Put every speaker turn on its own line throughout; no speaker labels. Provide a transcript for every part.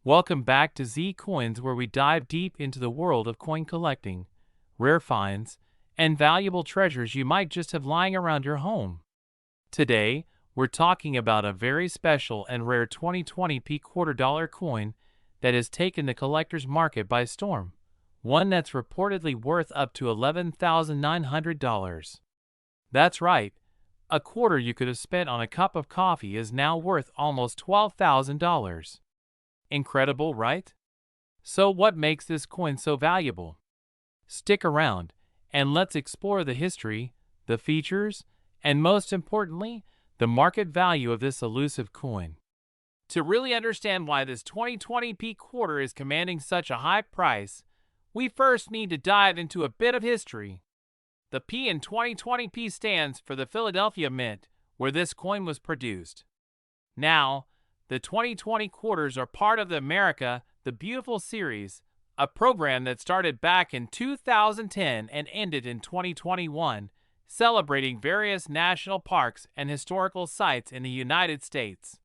Welcome back to Z Coins, where we dive deep into the world of coin collecting, rare finds, and valuable treasures you might just have lying around your home. Today, we're talking about a very special and rare 2020p quarter-dollar coin that has taken the collector's market by storm, one that's reportedly worth up to $11,900. That's right, a quarter you could have spent on a cup of coffee is now worth almost $12,000. Incredible, right? So what makes this coin so valuable? Stick around, and let's explore the history, the features, and most importantly, the market value of this elusive coin. To really understand why this 2020p quarter is commanding such a high price, we first need to dive into a bit of history. The P in 2020p stands for the Philadelphia Mint, where this coin was produced. Now, the 2020 quarters are part of the America the Beautiful series, a program that started back in 2010 and ended in 2021, celebrating various national parks and historical sites in the United States.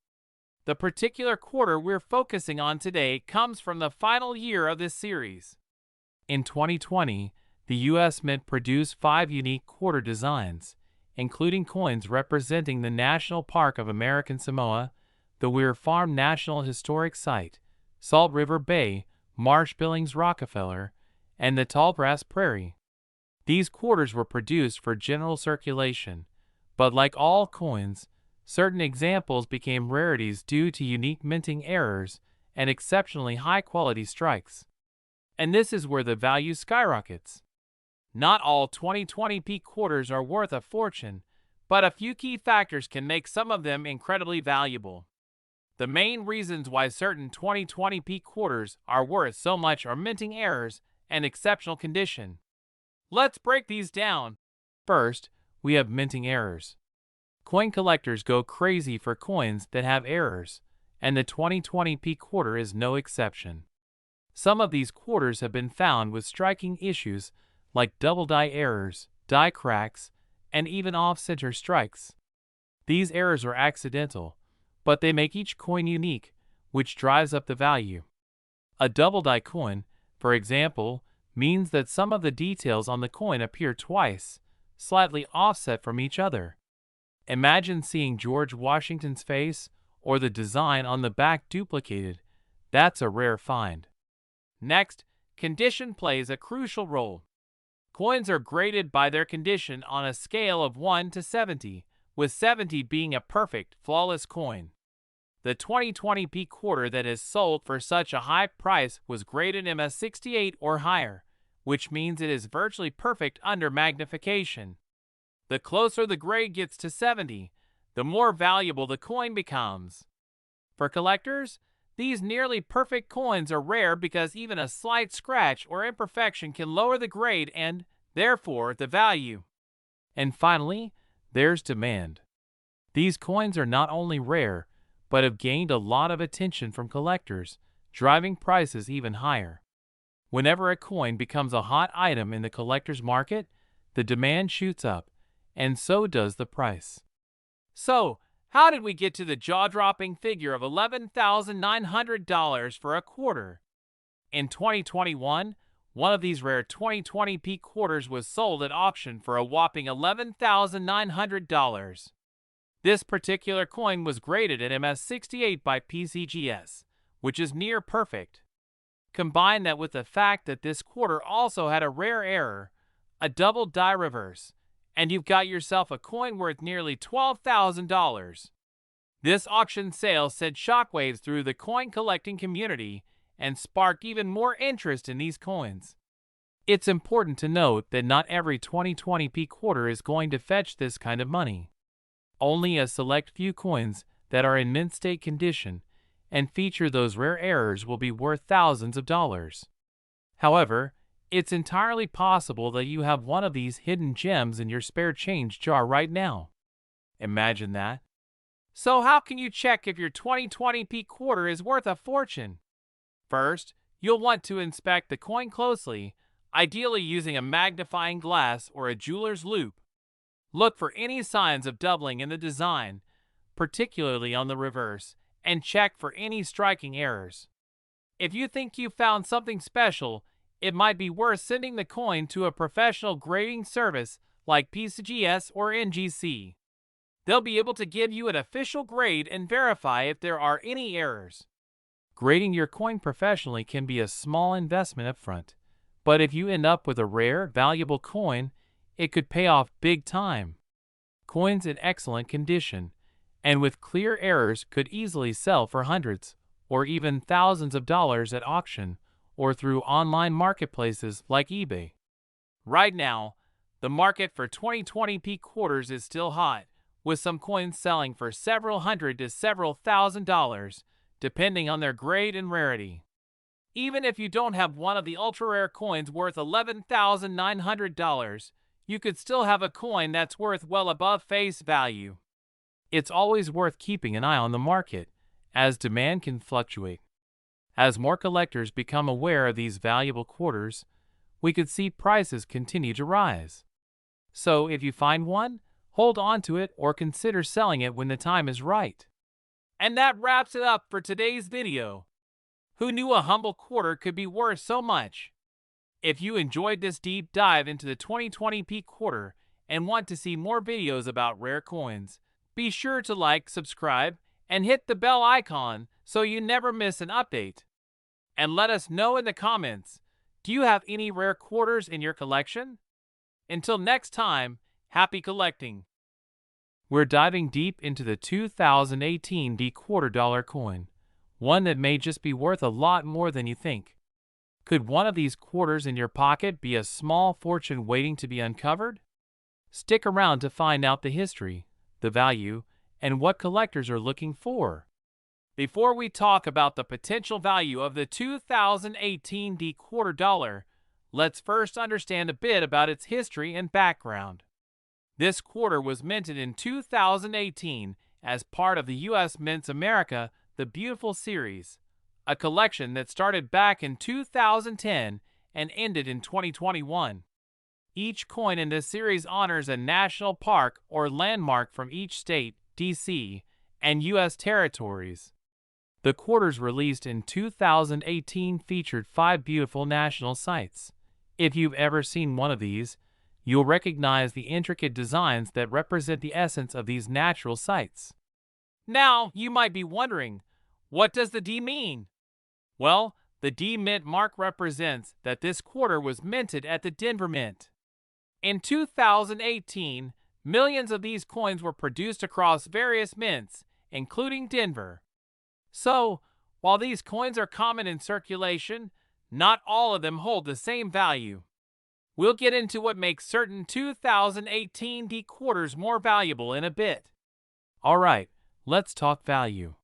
The particular quarter we're focusing on today comes from the final year of this series. In 2020, the U.S. Mint produced 5 unique quarter designs, including coins representing the National Park of American Samoa, the Weir Farm National Historic Site, Salt River Bay, Marsh Billings Rockefeller, and the Tallgrass Prairie. These quarters were produced for general circulation, but like all coins, certain examples became rarities due to unique minting errors and exceptionally high-quality strikes. And this is where the value skyrockets. Not all 2020p quarters are worth a fortune, but a few key factors can make some of them incredibly valuable. The main reasons why certain 2020p quarters are worth so much are minting errors and exceptional condition. Let's break these down. First, we have minting errors. Coin collectors go crazy for coins that have errors, and the 2020p quarter is no exception. Some of these quarters have been found with striking issues like double die errors, die cracks, and even off-center strikes. These errors are accidental, but they make each coin unique, which drives up the value. A double die coin, for example, means that some of the details on the coin appear twice, slightly offset from each other. Imagine seeing George Washington's face or the design on the back duplicated. That's a rare find. Next, condition plays a crucial role. Coins are graded by their condition on a scale of 1 to 70, with 70 being a perfect, flawless coin. The 2020p quarter that is sold for such a high price was graded MS68 or higher, which means it is virtually perfect under magnification. The closer the grade gets to 70, the more valuable the coin becomes. For collectors, these nearly perfect coins are rare because even a slight scratch or imperfection can lower the grade and, therefore, the value. And finally, there's demand. These coins are not only rare, but have gained a lot of attention from collectors, driving prices even higher. Whenever a coin becomes a hot item in the collector's market, the demand shoots up, and so does the price. So, how did we get to the jaw-dropping figure of $11,900 for a quarter? In 2021, one of these rare 2020p quarters was sold at auction for a whopping $11,900. This particular coin was graded at MS68 by PCGS, which is near perfect. Combine that with the fact that this quarter also had a rare error, a double die reverse, and you've got yourself a coin worth nearly $12,000. This auction sale sent shockwaves through the coin collecting community and sparked even more interest in these coins. It's important to note that not every 2020p quarter is going to fetch this kind of money. Only a select few coins that are in mint state condition and feature those rare errors will be worth thousands of dollars. However, it's entirely possible that you have one of these hidden gems in your spare change jar right now. Imagine that. So how can you check if your 2020p quarter is worth a fortune? First, you'll want to inspect the coin closely, ideally using a magnifying glass or a jeweler's loupe. Look for any signs of doubling in the design, particularly on the reverse, and check for any striking errors. If you think you found something special, it might be worth sending the coin to a professional grading service like PCGS or NGC. They'll be able to give you an official grade and verify if there are any errors. Grading your coin professionally can be a small investment upfront, but if you end up with a rare, valuable coin, it could pay off big time. Coins in excellent condition and with clear errors could easily sell for hundreds or even thousands of dollars at auction or through online marketplaces like eBay. Right now, the market for 2020p quarters is still hot, with some coins selling for several hundred to several $1,000s, depending on their grade and rarity. Even if you don't have one of the ultra-rare coins worth $11,900, you could still have a coin that's worth well above face value. It's always worth keeping an eye on the market, as demand can fluctuate. As more collectors become aware of these valuable quarters, we could see prices continue to rise. So if you find one, hold on to it or consider selling it when the time is right. And that wraps it up for today's video. Who knew a humble quarter could be worth so much? If you enjoyed this deep dive into the 2020p quarter and want to see more videos about rare coins, be sure to like, subscribe, and hit the bell icon so you never miss an update. And let us know in the comments, do you have any rare quarters in your collection? Until next time, happy collecting! We're diving deep into the 2018 quarter dollar coin, one that may just be worth a lot more than you think. Could one of these quarters in your pocket be a small fortune waiting to be uncovered? Stick around to find out the history, the value, and what collectors are looking for. Before we talk about the potential value of the 2018 quarter dollar, let's first understand a bit about its history and background. This quarter was minted in 2018 as part of the U.S. Mints America The Beautiful series, a collection that started back in 2010 and ended in 2021. Each coin in this series honors a national park or landmark from each state, D.C., and U.S. territories. The quarters released in 2018 featured 5 beautiful national sites. If you've ever seen one of these, you'll recognize the intricate designs that represent the essence of these natural sites. Now, you might be wondering, what does the D mean? Well, the D Mint mark represents that this quarter was minted at the Denver Mint. In 2018, millions of these coins were produced across various mints, including Denver. So, while these coins are common in circulation, not all of them hold the same value. We'll get into what makes certain 2018 quarters more valuable in a bit. Alright, let's talk value.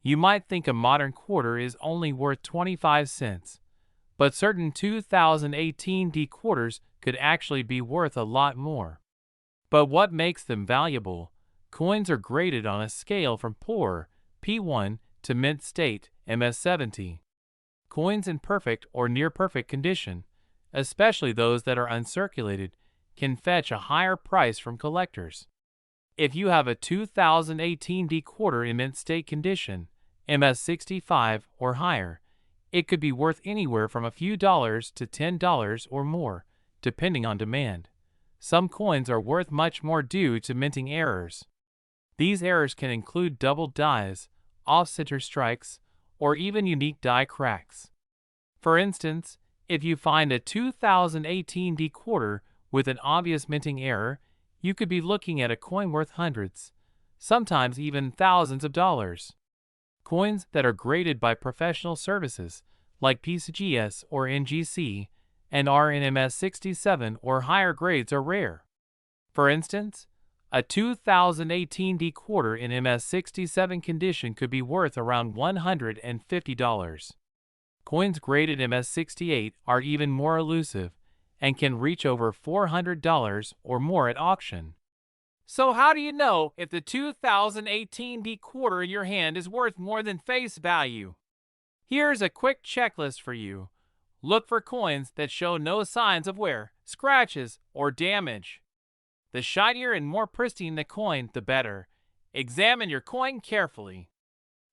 You might think a modern quarter is only worth 25 cents, but certain 2018 quarters could actually be worth a lot more. But what makes them valuable? Coins are graded on a scale from poor, P1, to mint state, MS70. Coins in perfect or near-perfect condition, especially those that are uncirculated, can fetch a higher price from collectors. If you have a 2018 quarter in mint state condition, MS65 or higher, it could be worth anywhere from a few dollars to $10 or more, depending on demand. Some coins are worth much more due to minting errors. These errors can include doubled dies, off-center strikes, or even unique die cracks. For instance, if you find a 2018 quarter with an obvious minting error, you could be looking at a coin worth hundreds, sometimes even thousands of dollars. Coins that are graded by professional services, like PCGS or NGC, and are in MS67 or higher grades are rare. For instance, a 2018 quarter in MS67 condition could be worth around $150. Coins graded MS68 are even more elusive and can reach over $400 or more at auction. So how do you know if the 2018 quarter in your hand is worth more than face value? Here's a quick checklist for you. Look for coins that show no signs of wear, scratches, or damage. The shinier and more pristine the coin, the better. Examine your coin carefully.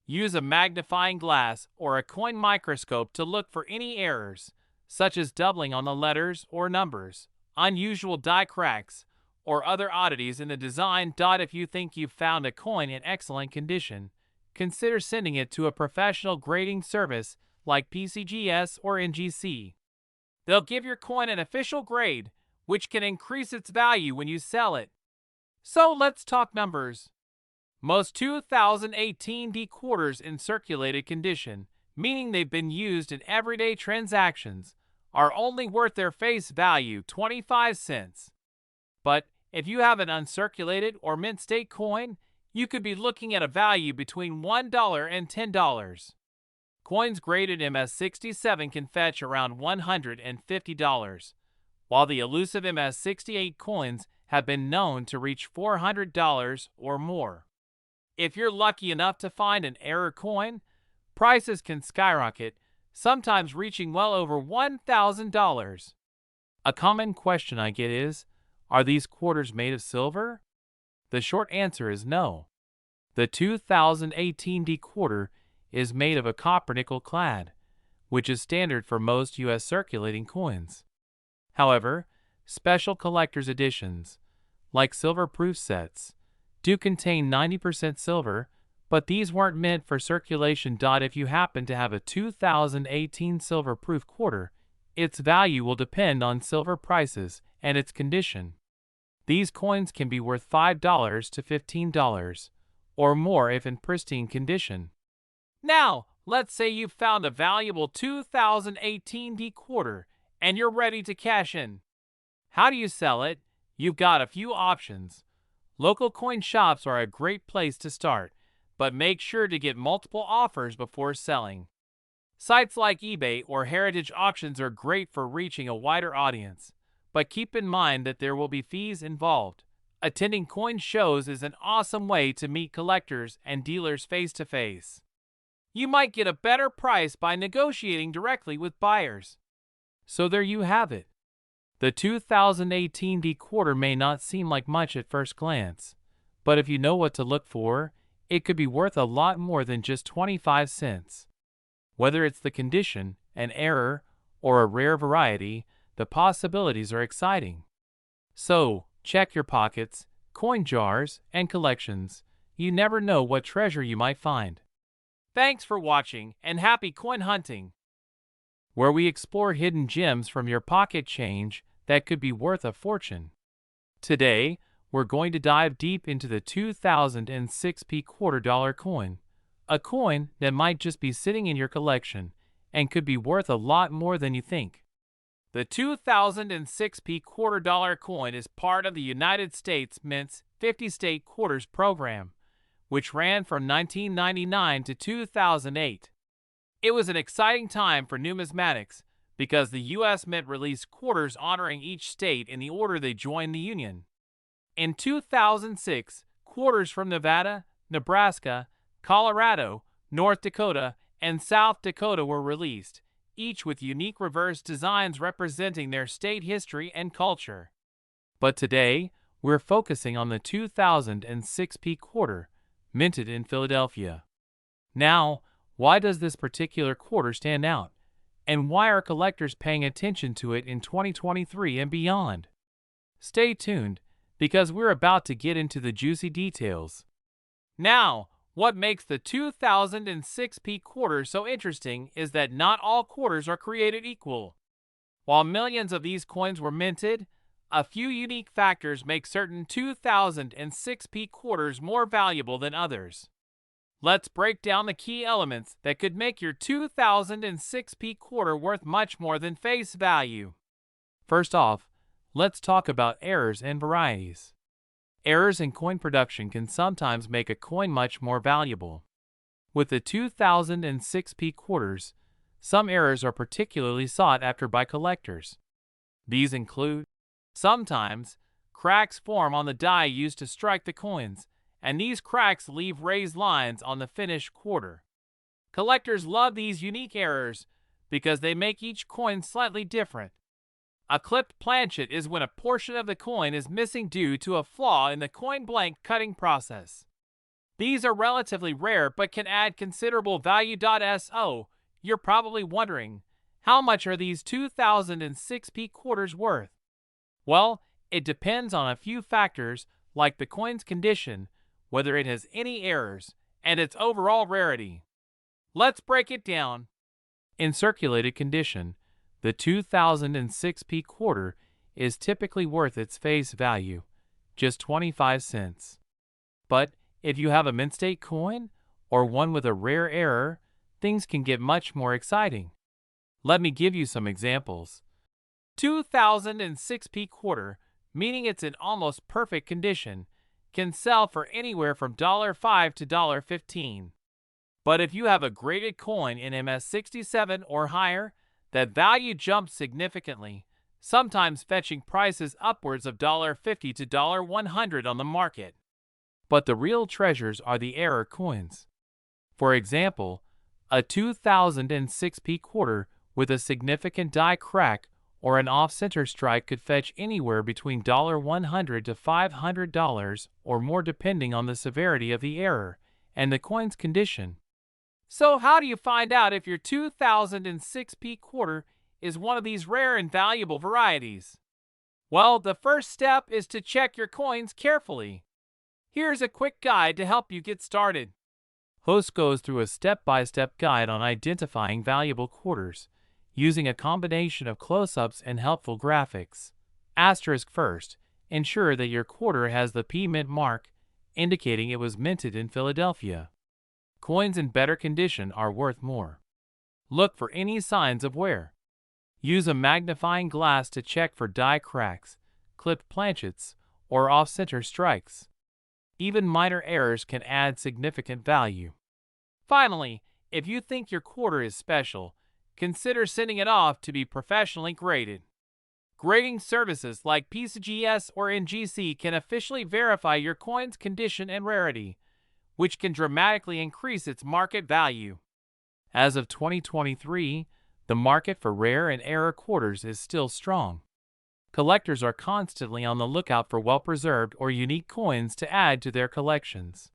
Use a magnifying glass or a coin microscope to look for any errors, such as doubling on the letters or numbers, unusual die cracks, or other oddities in the design. If you think you've found a coin in excellent condition, consider sending it to a professional grading service like PCGS or NGC. They'll give your coin an official grade, which can increase its value when you sell it. So let's talk numbers. Most 2018 D quarters in circulated condition, meaning they've been used in everyday transactions, are only worth their face value 25 cents. But if you have an uncirculated or mint state coin, you could be looking at a value between $1 and $10. Coins graded MS-67 can fetch around $150, while the elusive MS-68 coins have been known to reach $400 or more. If you're lucky enough to find an error coin, prices can skyrocket, sometimes reaching well over $1,000. A common question I get is, are these quarters made of silver? The short answer is no. The 2018 D quarter is made of a copper-nickel clad, which is standard for most U.S. circulating coins. However, special collector's editions, like silver-proof sets, do contain 90% silver, but these weren't meant for circulation. If you happen to have a 2018 silver-proof quarter, its value will depend on silver prices and its condition. These coins can be worth $5 to $15, or more if in pristine condition. Now, let's say you've found a valuable 2018 D quarter and you're ready to cash in. How do you sell it? You've got a few options. Local coin shops are a great place to start, but make sure to get multiple offers before selling. Sites like eBay or heritage auctions are great for reaching a wider audience, but keep in mind that there will be fees involved. Attending coin shows is an awesome way to meet collectors and dealers face to face. You might get a better price by negotiating directly with buyers. So there you have it. The 2018 D quarter may not seem like much at first glance, but if you know what to look for, it could be worth a lot more than just 25 cents. Whether it's the condition, an error, or a rare variety, the possibilities are exciting. So, check your pockets, coin jars, and collections. You never know what treasure you might find. Thanks for watching, and happy coin hunting, where we explore hidden gems from your pocket change that could be worth a fortune. Today, we're going to dive deep into the 2006 quarter-dollar coin, a coin that might just be sitting in your collection and could be worth a lot more than you think. The 2006 quarter-dollar coin is part of the United States Mint's 50-state quarters program, which ran from 1999 to 2008. It was an exciting time for numismatics because the U.S. Mint released quarters honoring each state in the order they joined the Union. In 2006, quarters from Nevada, Nebraska, Colorado, North Dakota, and South Dakota were released, each with unique reverse designs representing their state history and culture. But today, we're focusing on the 2006 quarter, minted in Philadelphia. Now, why does this particular quarter stand out? And why are collectors paying attention to it in 2023 and beyond? Stay tuned, because we're about to get into the juicy details. Now, what makes the 2006 quarter so interesting is that not all quarters are created equal. While millions of these coins were minted, a few unique factors make certain 2006 quarters more valuable than others. Let's break down the key elements that could make your 2006 quarter worth much more than face value. First off, let's talk about errors and varieties. Errors in coin production can sometimes make a coin much more valuable. With the 2006 quarters, some errors are particularly sought after by collectors. These include, sometimes, cracks form on the die used to strike the coins, and these cracks leave raised lines on the finished quarter. Collectors love these unique errors because they make each coin slightly different. A clipped planchet is when a portion of the coin is missing due to a flaw in the coin blank cutting process. These are relatively rare but can add considerable value. So, you're probably wondering, how much are these 2006p quarters worth? Well, it depends on a few factors like the coin's condition, whether it has any errors, and its overall rarity. Let's break it down. In circulated condition, the 2006p quarter is typically worth its face value, just 25 cents. But if you have a mint state coin or one with a rare error, things can get much more exciting. Let me give you some examples. 2006p quarter, meaning it's in almost perfect condition, can sell for anywhere from $5 to $15. But if you have a graded coin in MS67 or higher, that value jumps significantly, sometimes fetching prices upwards of $50 to $100 on the market. But the real treasures are the error coins. For example, a 2006p quarter with a significant die crack or an off-center strike could fetch anywhere between $100 to $500 or more depending on the severity of the error and the coin's condition. So how do you find out if your 2006p quarter is one of these rare and valuable varieties? Well, the first step is to check your coins carefully. Here's a quick guide to help you get started. Host goes through a step-by-step guide on identifying valuable quarters, using a combination of close-ups and helpful graphics. Asterisk first, ensure that your quarter has the P mint mark, indicating it was minted in Philadelphia. Coins in better condition are worth more. Look for any signs of wear. Use a magnifying glass to check for die cracks, clipped planchets, or off-center strikes. Even minor errors can add significant value. Finally, if you think your quarter is special, consider sending it off to be professionally graded. Grading services like PCGS or NGC can officially verify your coin's condition and rarity, which can dramatically increase its market value. As of 2023, the market for rare and error quarters is still strong. Collectors are constantly on the lookout for well-preserved or unique coins to add to their collections.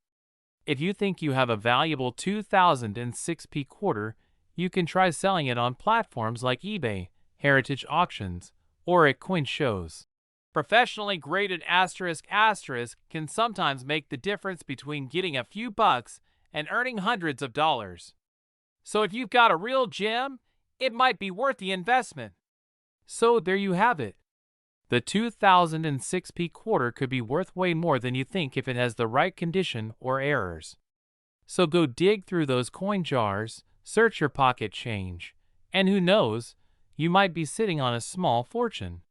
If you think you have a valuable 2006p quarter, you can try selling it on platforms like eBay, Heritage Auctions, or at coin shows. Professionally graded asterisk can sometimes make the difference between getting a few bucks and earning hundreds of dollars. So if you've got a real gem, it might be worth the investment. So there you have it. The 2006p quarter could be worth way more than you think if it has the right condition or errors. So go dig through those coin jars, search your pocket change, and who knows, you might be sitting on a small fortune.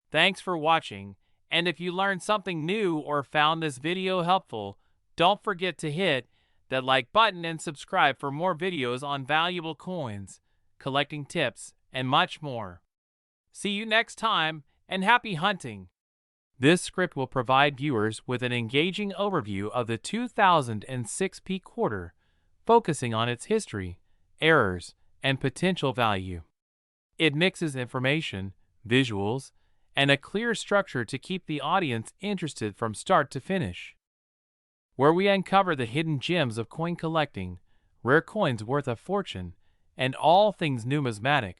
Thanks for watching, and if you learned something new or found this video helpful, don't forget to hit that like button and subscribe for more videos on valuable coins, collecting tips, and much more. See you next time, and happy hunting! This script will provide viewers with an engaging overview of the 2006p quarter, focusing on its history, errors, and potential value. It mixes information, visuals, and a clear structure to keep the audience interested from start to finish. Where we uncover the hidden gems of coin collecting, rare coins worth a fortune, and all things numismatic.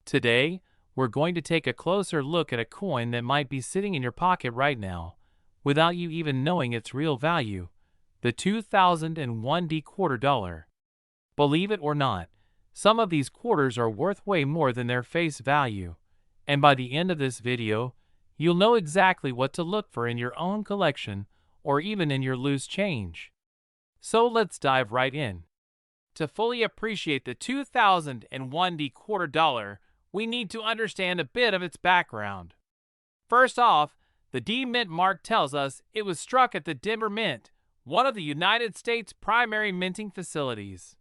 Today, we're going to take a closer look at a coin that might be sitting in your pocket right now, without you even knowing its real value, the 2001 quarter dollar. Believe it or not, some of these quarters are worth way more than their face value, and by the end of this video, you'll know exactly what to look for in your own collection or even in your loose change. So let's dive right in. To fully appreciate the 2001 quarter dollar, we need to understand a bit of its background. First off, the D Mint mark tells us it was struck at the Denver Mint, one of the United States' primary minting facilities.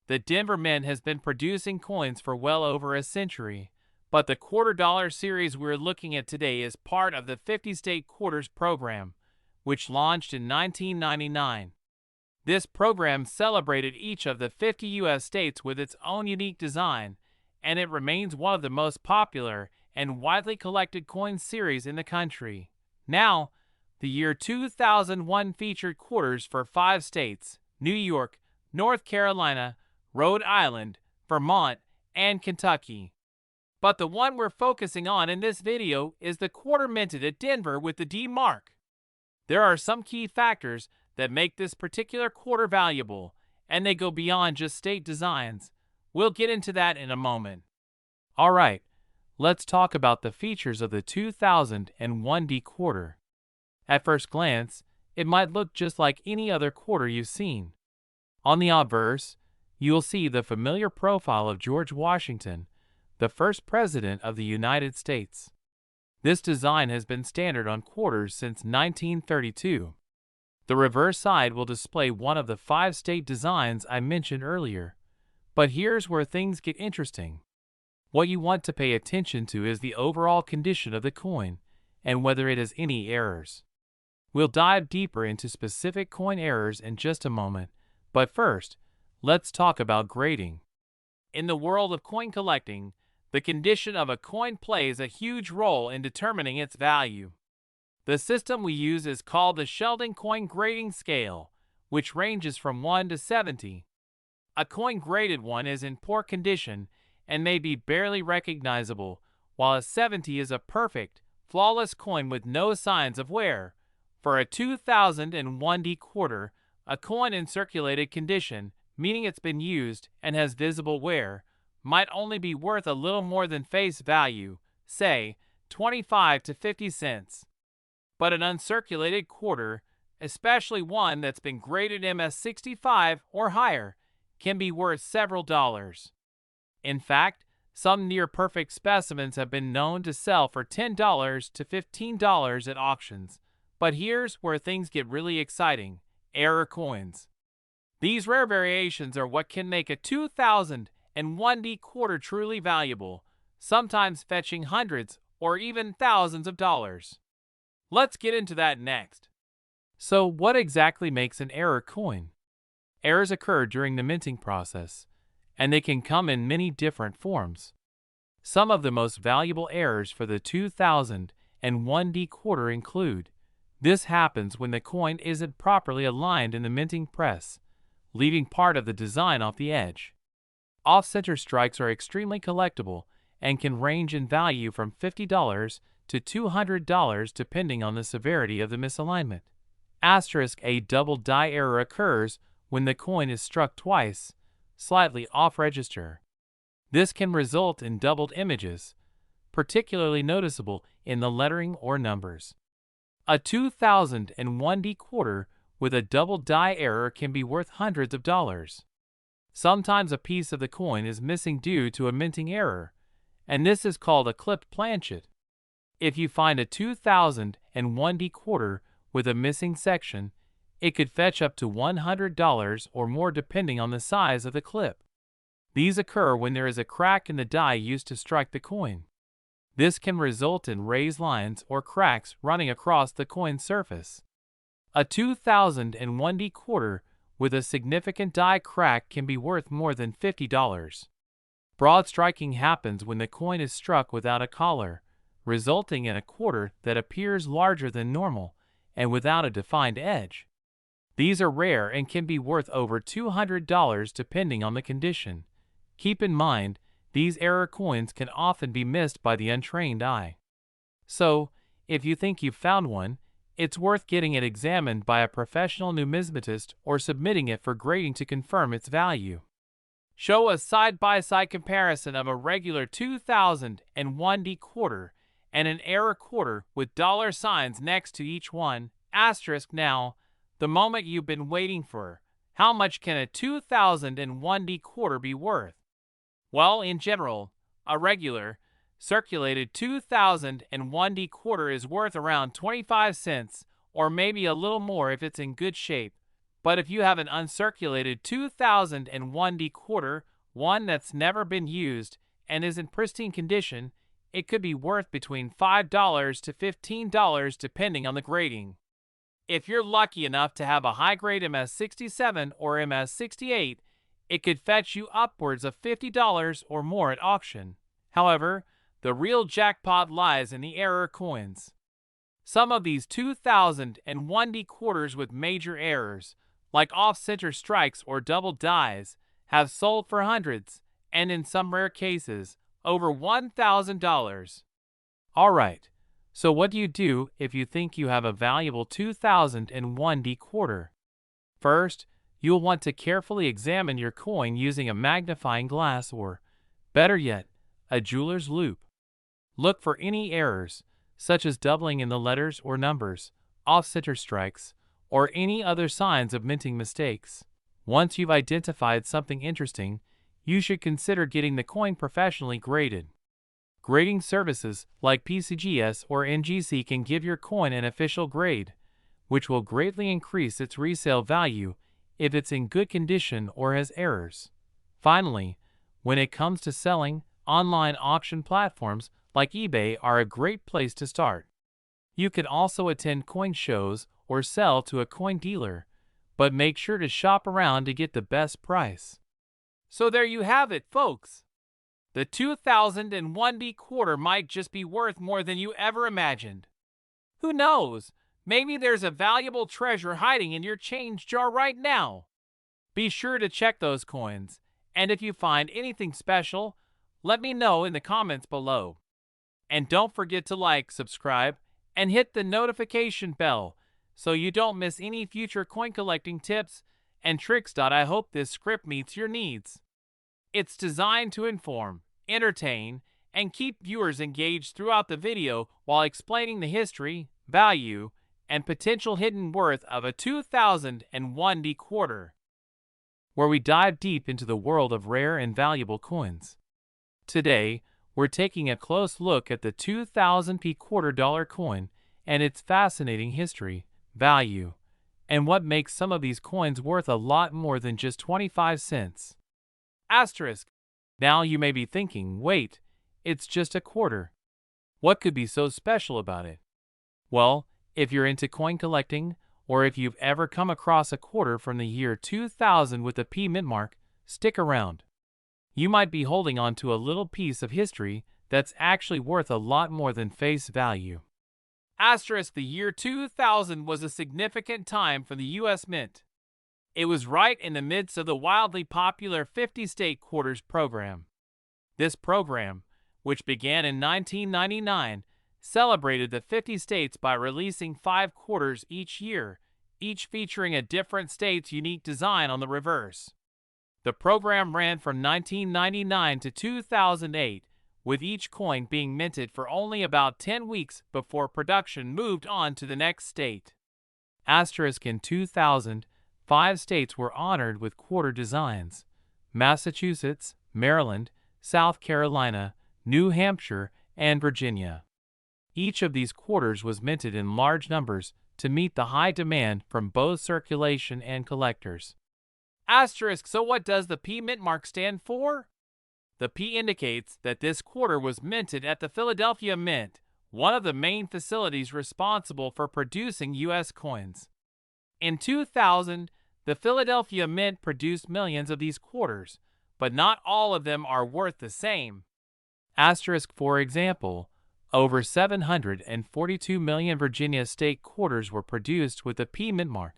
The Denver Mint has been producing coins for well over a century, but the quarter dollar series we're looking at today is part of the 50 State Quarters program, which launched in 1999. This program celebrated each of the 50 U.S. states with its own unique design, and it remains one of the most popular and widely collected coin series in the country. Now, The year 2001 featured quarters for 5 states: New York, North Carolina, Rhode Island, Vermont, and Kentucky. But the one we're focusing on in this video is the quarter minted at Denver with the D mark. There are some key factors that make this particular quarter valuable, and they go beyond just state designs. We'll get into that in a moment. Alright, let's talk about the features of the 2001 D quarter. At first glance, it might look just like any other quarter you've seen. On the obverse, you'll see the familiar profile of George Washington, the first president of the United States. This design has been standard on quarters since 1932. The reverse side will display one of the 5 state designs I mentioned earlier. But here's where things get interesting. What you want to pay attention to is the overall condition of the coin and whether it has any errors. We'll dive deeper into specific coin errors in just a moment, but first, let's talk about grading. In the world of coin collecting, the condition of a coin plays a huge role in determining its value. The system we use is called the Sheldon Coin Grading Scale, which ranges from 1 to 70. A coin graded 1 is in poor condition and may be barely recognizable, while a 70 is a perfect, flawless coin with no signs of wear. For a 2001 D quarter, a coin in circulated condition, meaning it's been used and has visible wear, might only be worth a little more than face value, say 25 to 50 cents. But an uncirculated quarter, especially one that's been graded MS65 or higher, can be worth several dollars. In fact, some near-perfect specimens have been known to sell for $10 to $15 at auctions. But here's where things get really exciting: error coins. These rare variations are what can make a 2001 D quarter truly valuable, sometimes fetching hundreds or even thousands of dollars. Let's get into that next. So, what exactly makes an error coin? Errors occur during the minting process, and they can come in many different forms. Some of the most valuable errors for the 2001 D quarter include: this happens when the coin isn't properly aligned in the minting press, leaving part of the design off the edge. Off-center strikes are extremely collectible and can range in value from $50 to $200 depending on the severity of the misalignment. A double die error occurs when the coin is struck twice, slightly off-register. This can result in doubled images, particularly noticeable in the lettering or numbers. A 2001 D quarter with a double die error can be worth hundreds of dollars. Sometimes a piece of the coin is missing due to a minting error, and this is called a clipped planchet. If you find a 2001 D quarter with a missing section, it could fetch up to $100 or more depending on the size of the clip. These occur when there is a crack in the die used to strike the coin. This can result in raised lines or cracks running across the coin surface. A 2001 D quarter with a significant die crack can be worth more than $50. Broad striking happens when the coin is struck without a collar, resulting in a quarter that appears larger than normal and without a defined edge. These are rare and can be worth over $200 depending on the condition. Keep in mind, these error coins can often be missed by the untrained eye. So, if you think you've found one, it's worth getting it examined by a professional numismatist or submitting it for grading to confirm its value. Show a side-by-side comparison of a regular 2001 D quarter and an error quarter with dollar signs next to each one. Now, the moment you've been waiting for. How much can a 2001 D quarter be worth? Well, in general, a regular, circulated 2001 D quarter is worth around 25 cents, or maybe a little more if it's in good shape. But if you have an uncirculated 2001 D quarter, one that's never been used and is in pristine condition, it could be worth between $5 to $15 depending on the grading. If you're lucky enough to have a high-grade MS67 or MS68, it could fetch you upwards of $50 or more at auction. However, the real jackpot lies in the error coins. Some of these 2001D quarters with major errors, like off-center strikes or double dies, have sold for hundreds, and in some rare cases, over $1,000. Alright, so what do you do if you think you have a valuable 2001D quarter? First, you'll want to carefully examine your coin using a magnifying glass or, better yet, a jeweler's loupe. Look for any errors, such as doubling in the letters or numbers, off-center strikes, or any other signs of minting mistakes. Once you've identified something interesting, you should consider getting the coin professionally graded. Grading services like PCGS or NGC can give your coin an official grade, which will greatly increase its resale value if it's in good condition or has errors. Finally, when it comes to selling, online auction platforms like eBay are a great place to start. You can also attend coin shows or sell to a coin dealer, but make sure to shop around to get the best price. So there you have it, folks. The 2001D quarter might just be worth more than you ever imagined. Who knows? Maybe there's a valuable treasure hiding in your change jar right now. Be sure to check those coins, and if you find anything special, let me know in the comments below. And don't forget to like, subscribe, and hit the notification bell so you don't miss any future coin collecting tips and tricks. I hope this script meets your needs. It's designed to inform, entertain, and keep viewers engaged throughout the video while explaining the history, value, and potential hidden worth of a 2001D quarter, where we dive deep into the world of rare and valuable coins. Today, we're taking a close look at the 2000p $quarter coin and its fascinating history, value, and what makes some of these coins worth a lot more than just 25 cents. Asterisk. Now you may be thinking, wait, it's just a quarter. What could be so special about it? Well, if you're into coin collecting, or if you've ever come across a quarter from the year 2000 with a P mint mark, stick around. You might be holding on to a little piece of history that's actually worth a lot more than face value. Asterisk. The year 2000 was a significant time for the U.S. Mint. It was right in the midst of the wildly popular 50-state quarters program. This program, which began in 1999, celebrated the 50 states by releasing 5 quarters each year, each featuring a different state's unique design on the reverse. The program ran from 1999 to 2008, with each coin being minted for only about 10 weeks before production moved on to the next state. Asterisk. In 2000, 5 states were honored with quarter designs: Massachusetts, Maryland, South Carolina, New Hampshire, and Virginia. Each of these quarters was minted in large numbers to meet the high demand from both circulation and collectors. Asterisk. So what does the P mint mark stand for? The P indicates that this quarter was minted at the Philadelphia Mint, one of the main facilities responsible for producing U.S. coins. In 2000, the Philadelphia Mint produced millions of these quarters, but not all of them are worth the same. Asterisk. For example, over 742 million Virginia state quarters were produced with the P mint mark.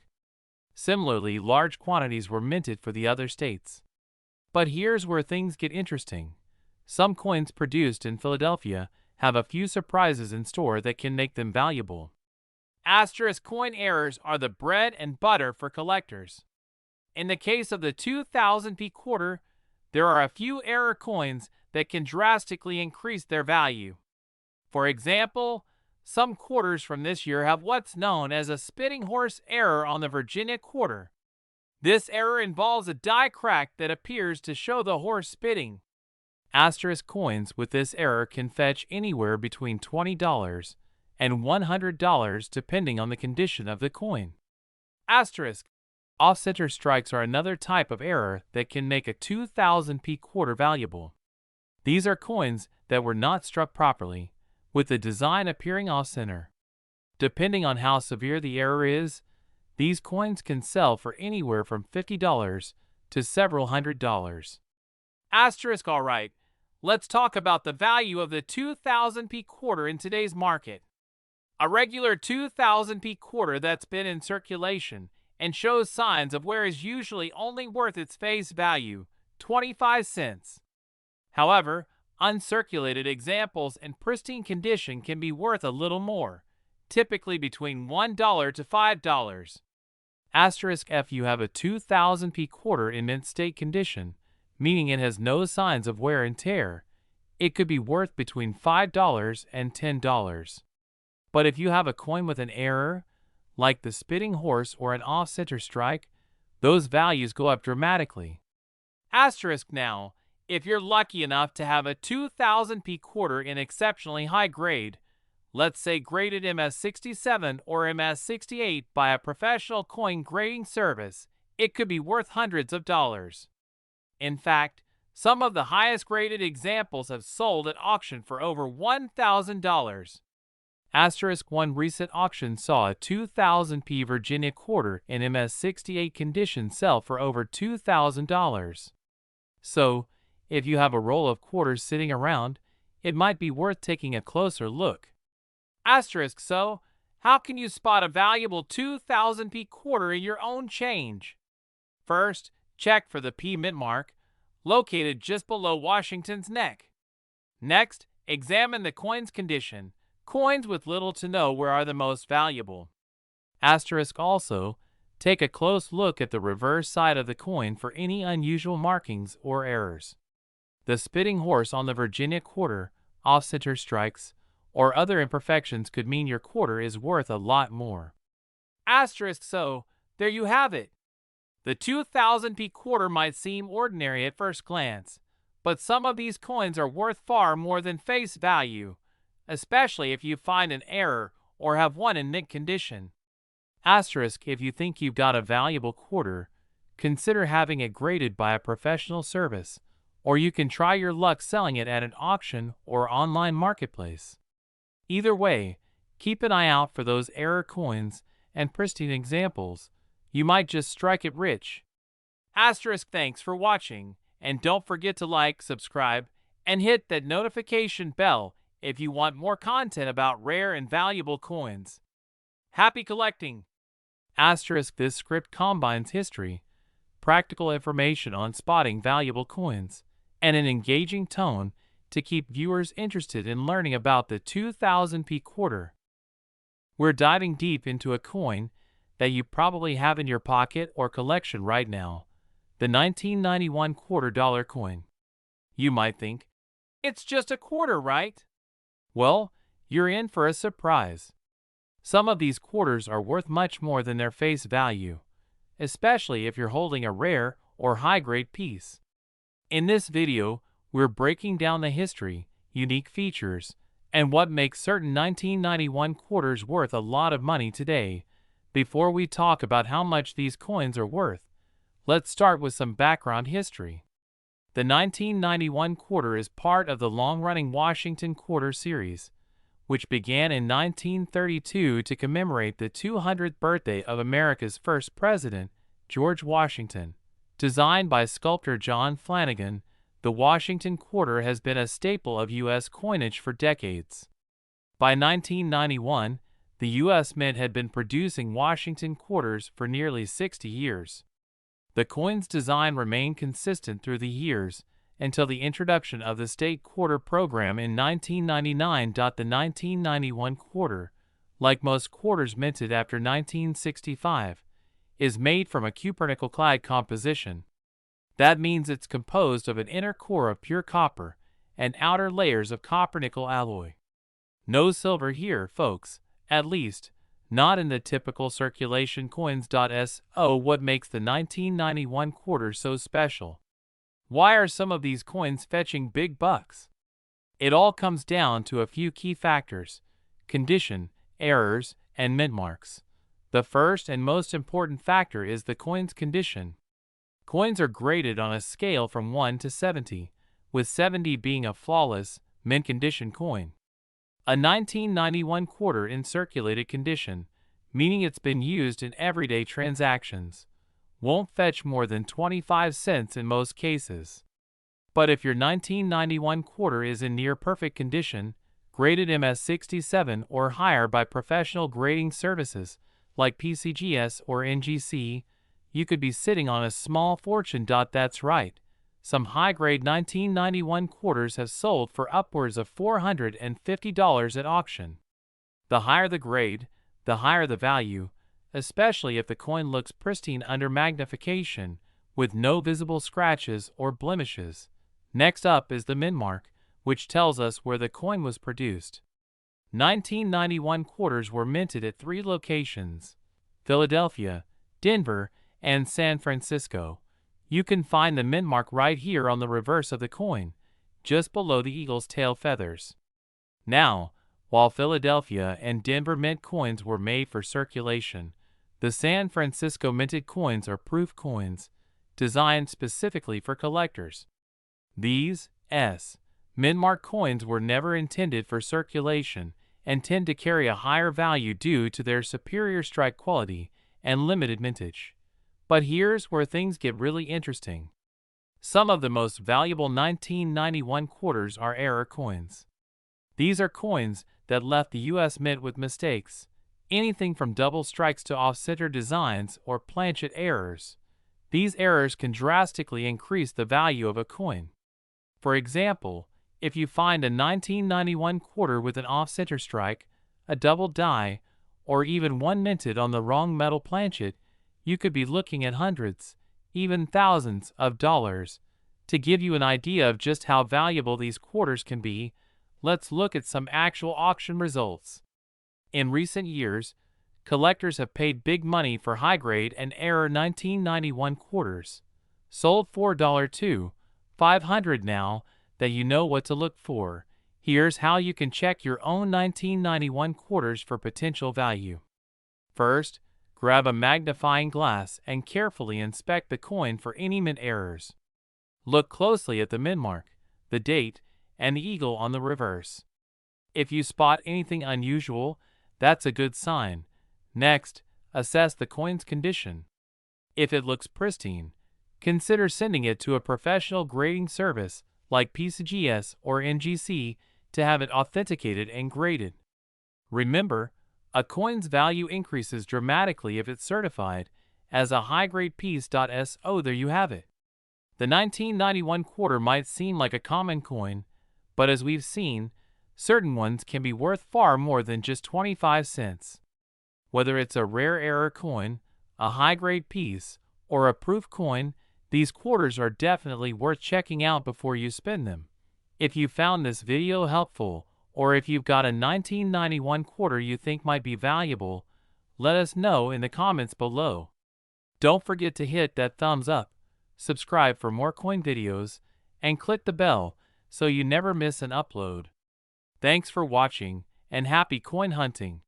Similarly, large quantities were minted for the other states. But here's where things get interesting. Some coins produced in Philadelphia have a few surprises in store that can make them valuable. Asterisk. Coin errors are the bread and butter for collectors. In the case of the 2000p quarter, there are a few error coins that can drastically increase their value. For example, some quarters from this year have what's known as a spitting horse error on the Virginia quarter. This error involves a die crack that appears to show the horse spitting. Asterisk. Coins with this error can fetch anywhere between $20 and $100 depending on the condition of the coin. Asterisk. Off-center strikes are another type of error that can make a 2000p quarter valuable. These are coins that were not struck properly, with the design appearing off-center. Depending on how severe the error is, these coins can sell for anywhere from $50 to several $100s. Asterisk. Alright, let's talk about the value of the 2000p quarter in today's market. A regular 2000p quarter that's been in circulation and shows signs of wear is usually only worth its face value, 25 cents. However, uncirculated examples in pristine condition can be worth a little more, typically between $1 to $5. Asterisk if you have a 2000p quarter in mint state condition, meaning it has no signs of wear and tear, it could be worth between $5 and $10. But if you have a coin with an error, like the spitting horse or an off-center strike, those values go up dramatically. Asterisk now, if you're lucky enough to have a 2000p quarter in exceptionally high grade, let's say graded MS67 or MS68 by a professional coin grading service, it could be worth hundreds of dollars. In fact, some of the highest graded examples have sold at auction for over $1,000. Asterisk one recent auction saw a 2000p Virginia quarter in MS68 condition sell for over $2,000. So, if you have a roll of quarters sitting around, it might be worth taking a closer look. Asterisk so, how can you spot a valuable 2000p quarter in your own change? First, check for the P mint mark, located just below Washington's neck. Next, examine the coin's condition. Coins with little to no wear are the most valuable. Asterisk also, take a close look at the reverse side of the coin for any unusual markings or errors. The spitting horse on the Virginia quarter, off-center strikes, or other imperfections could mean your quarter is worth a lot more. Asterisk so, there you have it. The 2000p quarter might seem ordinary at first glance, but some of these coins are worth far more than face value, especially if you find an error or have one in mint condition. Asterisk if you think you've got a valuable quarter, consider having it graded by a professional service, or you can try your luck selling it at an auction or online marketplace. Either way, keep an eye out for those error coins and pristine examples. You might just strike it rich. Asterisk thanks for watching, and don't forget to like, subscribe, and hit that notification bell if you want more content about rare and valuable coins. Happy collecting! Asterisk this script combines history, practical information on spotting valuable coins, and an engaging tone to keep viewers interested in learning about the 2000p quarter. We're diving deep into a coin that you probably have in your pocket or collection right now, the 1991 $quarter coin. You might think, it's just a quarter, right? Well, you're in for a surprise. Some of these quarters are worth much more than their face value, especially if you're holding a rare or high-grade piece. In this video, we're breaking down the history, unique features, and what makes certain 1991 quarters worth a lot of money today. Before we talk about how much these coins are worth, let's start with some background history. The 1991 quarter is part of the long-running Washington Quarter series, which began in 1932 to commemorate the 200th birthday of America's first president, George Washington. Designed by sculptor John Flanagan, the Washington Quarter has been a staple of U.S. coinage for decades. By 1991, the U.S. Mint had been producing Washington quarters for nearly 60 years. The coin's design remained consistent through the years until the introduction of the state quarter program in 1999. The 1991 quarter, like most quarters minted after 1965, is made from a cupronickel-clad composition. That means it's composed of an inner core of pure copper and outer layers of copper-nickel alloy. No silver here, folks. At least, not in the typical circulation coins. So what makes the 1991 quarter so special? Why are some of these coins fetching big bucks? It all comes down to a few key factors: condition, errors, and mint marks. The first and most important factor is the coin's condition. Coins are graded on a scale from 1 to 70, with 70 being a flawless, mint condition coin. A 1991 quarter in circulated condition, meaning it's been used in everyday transactions, won't fetch more than 25 cents in most cases. But if your 1991 quarter is in near perfect condition, graded MS67 or higher by professional grading services like PCGS or NGC, you could be sitting on a small fortune. That's right. Some high-grade 1991 quarters have sold for upwards of $450 at auction. The higher the grade, the higher the value, especially if the coin looks pristine under magnification, with no visible scratches or blemishes. Next up is the mint mark, which tells us where the coin was produced. 1991 quarters were minted at 3 locations: Philadelphia, Denver, and San Francisco. You can find the mint mark right here on the reverse of the coin, just below the eagle's tail feathers. Now, while Philadelphia and Denver mint coins were made for circulation, the San Francisco minted coins are proof coins, designed specifically for collectors. These mint mark coins were never intended for circulation and tend to carry a higher value due to their superior strike quality and limited mintage. But here's where things get really interesting. Some of the most valuable 1991 quarters are error coins. These are coins that left the U.S. Mint with mistakes, anything from double strikes to off-center designs or planchet errors. These errors can drastically increase the value of a coin. For example, if you find a 1991 quarter with an off-center strike, a double die, or even one minted on the wrong metal planchet, you could be looking at hundreds, even thousands of dollars. To give you an idea of just how valuable these quarters can be, let's look at some actual auction results. In recent years, collectors have paid big money for high-grade and error 1991 quarters, sold for $500. Now that you know what to look for, here's how you can check your own 1991 quarters for potential value. First, grab a magnifying glass and carefully inspect the coin for any mint errors. Look closely at the mint mark, the date, and the eagle on the reverse. If you spot anything unusual, that's a good sign. Next, assess the coin's condition. If it looks pristine, consider sending it to a professional grading service like PCGS or NGC to have it authenticated and graded. Remember, a coin's value increases dramatically if it's certified as a high-grade piece. So there you have it. The 1991 quarter might seem like a common coin, but as we've seen, certain ones can be worth far more than just 25 cents. Whether it's a rare error coin, a high-grade piece, or a proof coin, these quarters are definitely worth checking out before you spend them. If you found this video helpful, or if you've got a 1991 quarter you think might be valuable, let us know in the comments below. Don't forget to hit that thumbs up, subscribe for more coin videos, and click the bell so you never miss an upload. Thanks for watching, and happy coin hunting.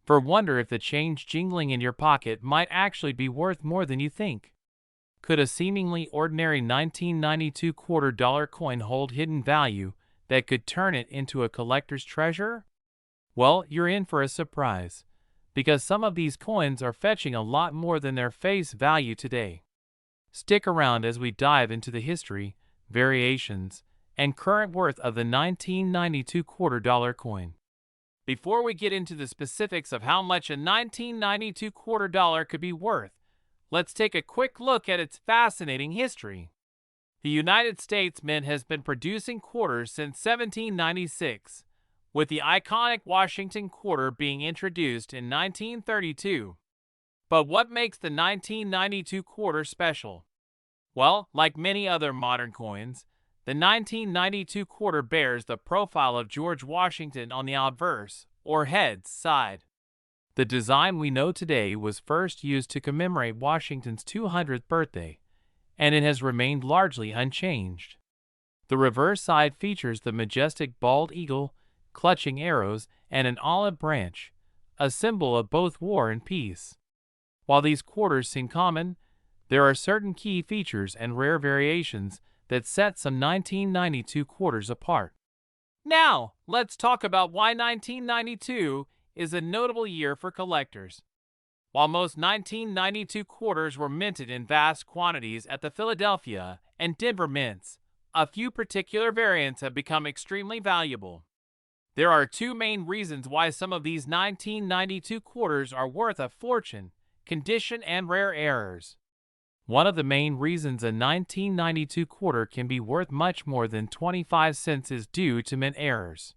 Wonder if the change jingling in your pocket might actually be worth more than you think. Could a seemingly ordinary 1992 $quarter coin hold hidden value that could turn it into a collector's treasure? Well, you're in for a surprise, because some of these coins are fetching a lot more than their face value today. Stick around as we dive into the history, variations, and current worth of the 1992 $quarter coin. Before we get into the specifics of how much a 1992 $quarter could be worth, let's take a quick look at its fascinating history. The United States Mint has been producing quarters since 1796, with the iconic Washington quarter being introduced in 1932. But what makes the 1992 quarter special? Well, like many other modern coins, the 1992 quarter bears the profile of George Washington on the obverse, or heads, side. The design we know today was first used to commemorate Washington's 200th birthday, and it has remained largely unchanged. The reverse side features the majestic bald eagle, clutching arrows, and an olive branch, a symbol of both war and peace. While these quarters seem common, there are certain key features and rare variations that set some 1992 quarters apart. Now, let's talk about why 1992 is a notable year for collectors. While most 1992 quarters were minted in vast quantities at the Philadelphia and Denver mints, a few particular variants have become extremely valuable. There are two main reasons why some of these 1992 quarters are worth a fortune: condition and rare errors. One of the main reasons a 1992 quarter can be worth much more than 25 cents is due to mint errors.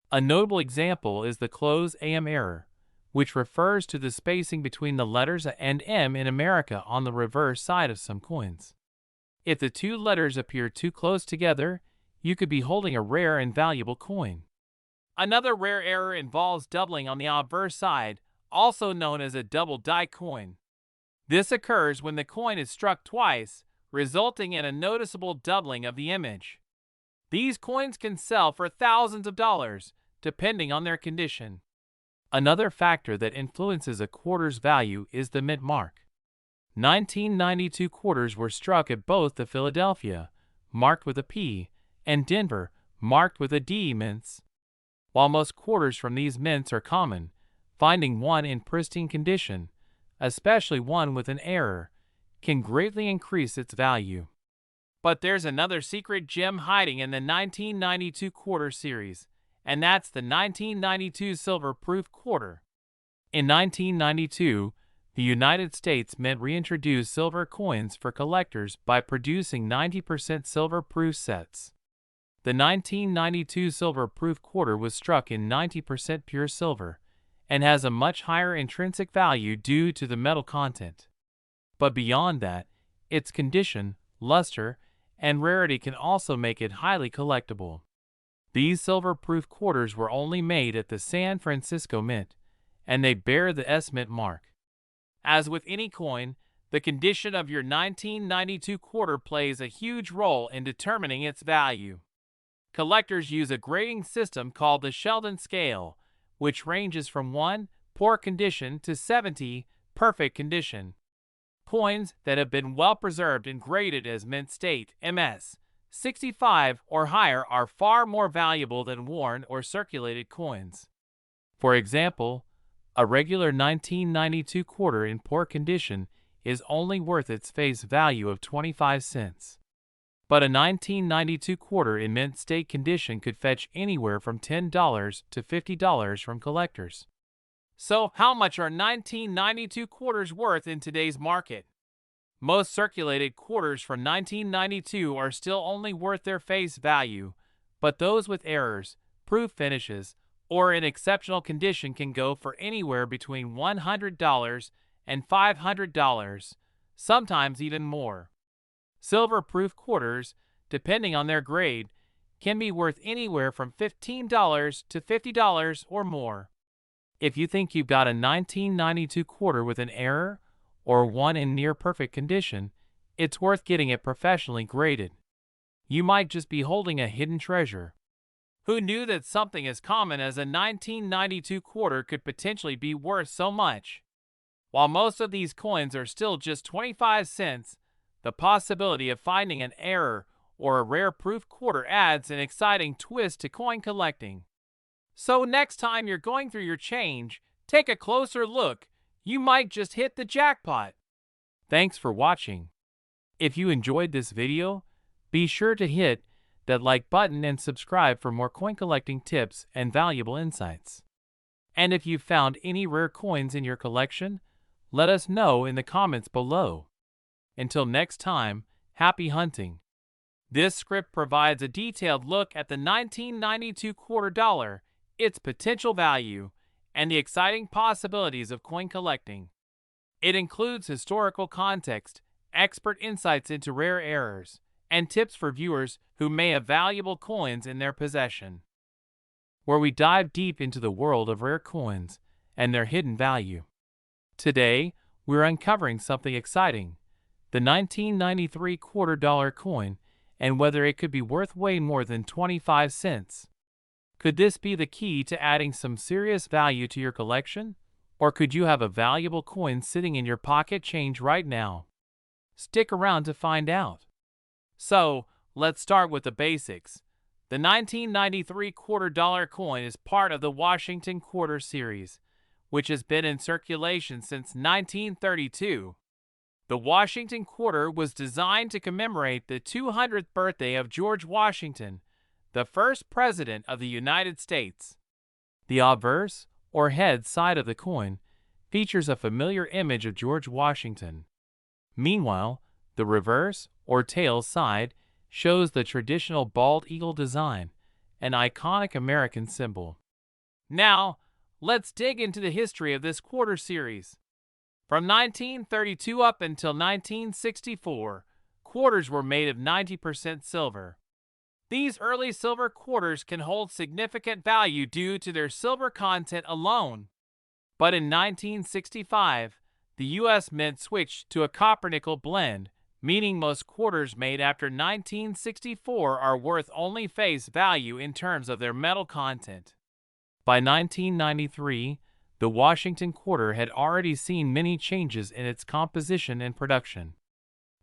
A notable example is the close AM error, which refers to the spacing between the letters A and M in America on the reverse side of some coins. If the two letters appear too close together, you could be holding a rare and valuable coin. Another rare error involves doubling on the obverse side, also known as a double die coin. This occurs when the coin is struck twice, resulting in a noticeable doubling of the image. These coins can sell for thousands of dollars, depending on their condition. Another factor that influences a quarter's value is the mint mark. 1992 quarters were struck at both the Philadelphia, marked with a P, and Denver, marked with a D mints. While most quarters from these mints are common, finding one in pristine condition, especially one with an error, can greatly increase its value. But there's another secret gem hiding in the 1992 quarter series, and that's the 1992 silver-proof quarter. In 1992, the United States Mint reintroduced silver coins for collectors by producing 90% silver-proof sets. The 1992 silver-proof quarter was struck in 90% pure silver and has a much higher intrinsic value due to the metal content. But beyond that, its condition, luster, and rarity can also make it highly collectible. These silver-proof quarters were only made at the San Francisco Mint, and they bear the S Mint mark. As with any coin, the condition of your 1992 quarter plays a huge role in determining its value. Collectors use a grading system called the Sheldon scale, which ranges from 1, poor condition, to 70, perfect condition. Coins that have been well preserved and graded as mint state MS 65 or higher are far more valuable than worn or circulated coins. For example, a regular 1992 quarter in poor condition is only worth its face value of 25 cents. But a 1992 quarter in mint state condition could fetch anywhere from $10 to $50 from collectors. So, how much are 1992 quarters worth in today's market? Most circulated quarters from 1992 are still only worth their face value, but those with errors, proof finishes, or in exceptional condition can go for anywhere between $100 and $500, sometimes even more. Silver-proof quarters, depending on their grade, can be worth anywhere from $15 to $50 or more. If you think you've got a 1992 quarter with an error, or one in near-perfect condition, it's worth getting it professionally graded. You might just be holding a hidden treasure. Who knew that something as common as a 1992 quarter could potentially be worth so much? While most of these coins are still just 25 cents, the possibility of finding an error or a rare proof quarter adds an exciting twist to coin collecting. So next time you're going through your change, take a closer look. You might just hit the jackpot. Thanks for watching. If you enjoyed this video, be sure to hit that like button and subscribe for more coin collecting tips and valuable insights. And if you've found any rare coins in your collection, let us know in the comments below. Until next time, happy hunting. This script provides a detailed look at the 1992 quarter dollar, its potential value, and the exciting possibilities of coin collecting. It includes historical context, expert insights into rare errors, and tips for viewers who may have valuable coins in their possession, where we dive deep into the world of rare coins and their hidden value. Today, we're uncovering something exciting: the 1993 quarter dollar coin, and whether it could be worth way more than 25 cents. Could this be the key to adding some serious value to your collection? Or could you have a valuable coin sitting in your pocket change right now? Stick around to find out. So, let's start with the basics. The 1993 quarter dollar coin is part of the Washington Quarter series, which has been in circulation since 1932. The Washington Quarter was designed to commemorate the 200th birthday of George Washington, the first president of the United States. The obverse, or head side of the coin, features a familiar image of George Washington. Meanwhile, the reverse, or tail side, shows the traditional bald eagle design, an iconic American symbol. Now, let's dig into the history of this quarter series. From 1932 up until 1964, quarters were made of 90% silver. These early silver quarters can hold significant value due to their silver content alone. But in 1965, the U.S. Mint switched to a copper-nickel blend, meaning most quarters made after 1964 are worth only face value in terms of their metal content. By 1993, the Washington quarter had already seen many changes in its composition and production.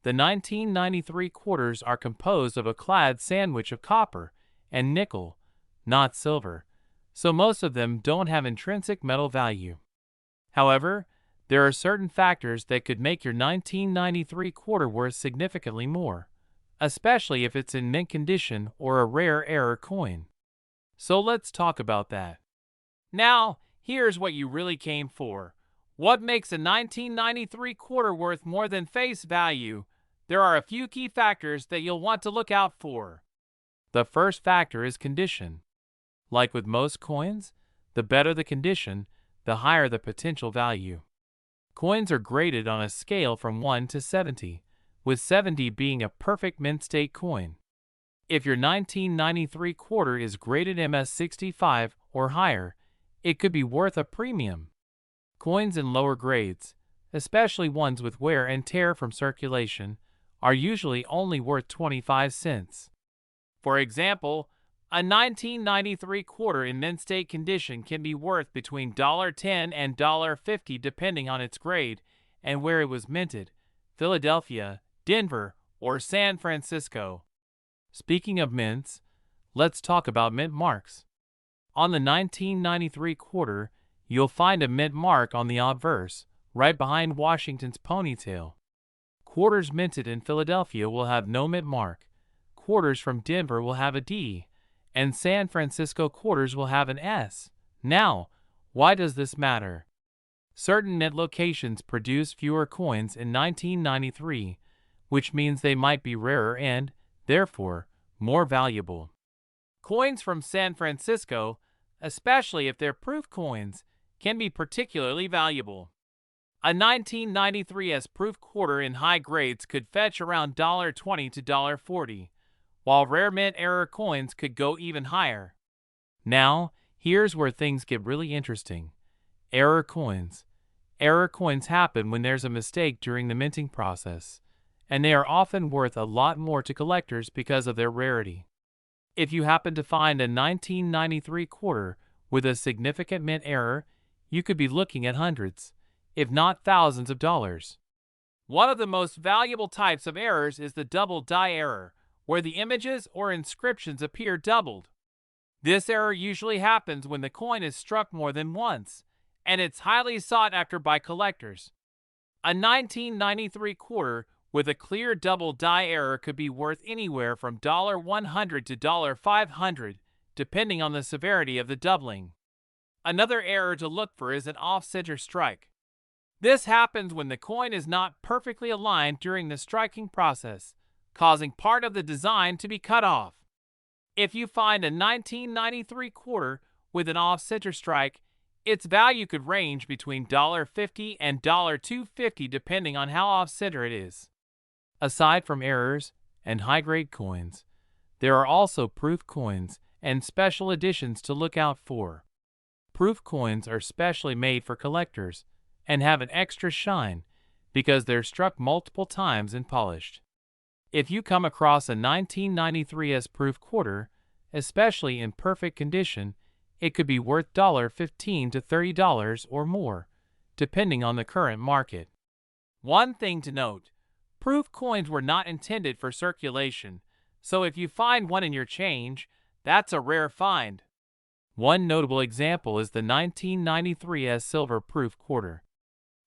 The 1993 quarters are composed of a clad sandwich of copper and nickel, not silver, so most of them don't have intrinsic metal value. However, there are certain factors that could make your 1993 quarter worth significantly more, especially if it's in mint condition or a rare error coin. So let's talk about that. Now, here's what you really came for. What makes a 1993 quarter worth more than face value? There are a few key factors that you'll want to look out for. The first factor is condition. Like with most coins, the better the condition, the higher the potential value. Coins are graded on a scale from 1 to 70, with 70 being a perfect mint state coin. If your 1993 quarter is graded MS65 or higher, it could be worth a premium. Coins in lower grades, especially ones with wear and tear from circulation, are usually only worth 25 cents. For example, a 1993 quarter in mint state condition can be worth between $10 and $50 depending on its grade and where it was minted, Philadelphia, Denver, or San Francisco. Speaking of mints, let's talk about mint marks. On the 1993 quarter, you'll find a mint mark on the obverse, right behind Washington's ponytail. Quarters minted in Philadelphia will have no mint mark, quarters from Denver will have a D, and San Francisco quarters will have an S. Now, why does this matter? Certain mint locations produce fewer coins in 1993, which means they might be rarer and, therefore, more valuable. Coins from San Francisco, especially if they're proof coins, can be particularly valuable. A 1993 S-proof quarter in high grades could fetch around $20 to $40, while rare mint error coins could go even higher. Now, here's where things get really interesting. Error coins. Error coins happen when there's a mistake during the minting process, and they are often worth a lot more to collectors because of their rarity. If you happen to find a 1993 quarter with a significant mint error, you could be looking at hundreds, if not thousands of dollars. One of the most valuable types of errors is the double die error, where the images or inscriptions appear doubled. This error usually happens when the coin is struck more than once, and it's highly sought after by collectors. A 1993 quarter with a clear double die error could be worth anywhere from $100 to $500, depending on the severity of the doubling. Another error to look for is an off-center strike. This happens when the coin is not perfectly aligned during the striking process, causing part of the design to be cut off. If you find a 1993 quarter with an off-center strike, its value could range between $50 and $250 depending on how off-center it is. Aside from errors and high-grade coins, there are also proof coins and special editions to look out for. Proof coins are specially made for collectors and have an extra shine because they're struck multiple times and polished. If you come across a 1993 S-proof quarter, especially in perfect condition, it could be worth $15 to $30 or more, depending on the current market. One thing to note, proof coins were not intended for circulation, so if you find one in your change, that's a rare find. One notable example is the 1993 S silver proof quarter.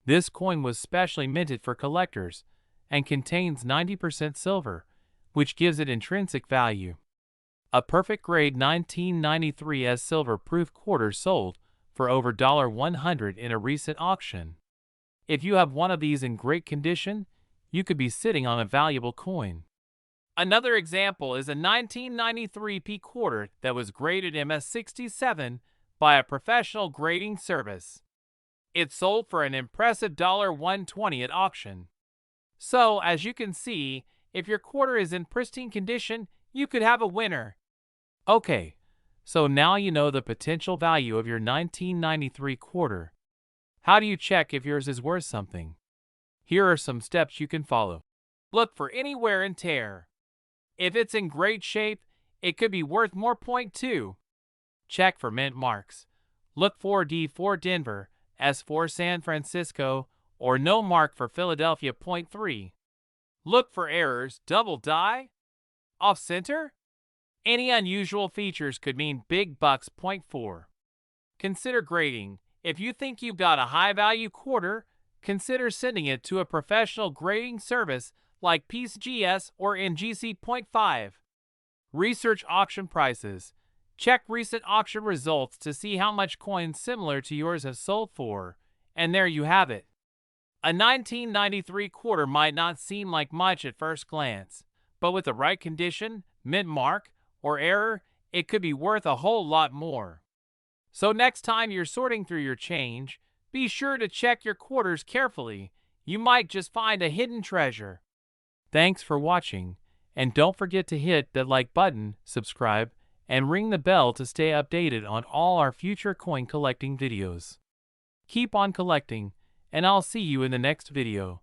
This coin was specially minted for collectors and contains 90% silver, which gives it intrinsic value. A perfect grade 1993 S silver-proof quarter sold for over $100 in a recent auction. If you have one of these in great condition, you could be sitting on a valuable coin. Another example is a 1993 P quarter that was graded MS67 by a professional grading service. It sold for an impressive $120 at auction. So, as you can see, if your quarter is in pristine condition, you could have a winner. Okay, so now you know the potential value of your 1993 quarter. How do you check if yours is worth something? Here are some steps you can follow. Look for any wear and tear. If it's in great shape, it could be worth more. Point 2. Check for mint marks. Look for D for Denver, S for San Francisco, or no mark for Philadelphia. Point 3. Look for errors, double die, off center. Any unusual features could mean big bucks. Point 4. Consider grading. If you think you've got a high-value quarter, consider sending it to a professional grading service like PCGS or NGC. Point 5. Research auction prices. Check recent auction results to see how much coins similar to yours have sold for. And there you have it. A 1993 quarter might not seem like much at first glance, but with the right condition, mint mark, or error, it could be worth a whole lot more. So next time you're sorting through your change, be sure to check your quarters carefully. You might just find a hidden treasure. Thanks for watching, and don't forget to hit that like button, subscribe, and ring the bell to stay updated on all our future coin collecting videos. Keep on collecting, and I'll see you in the next video.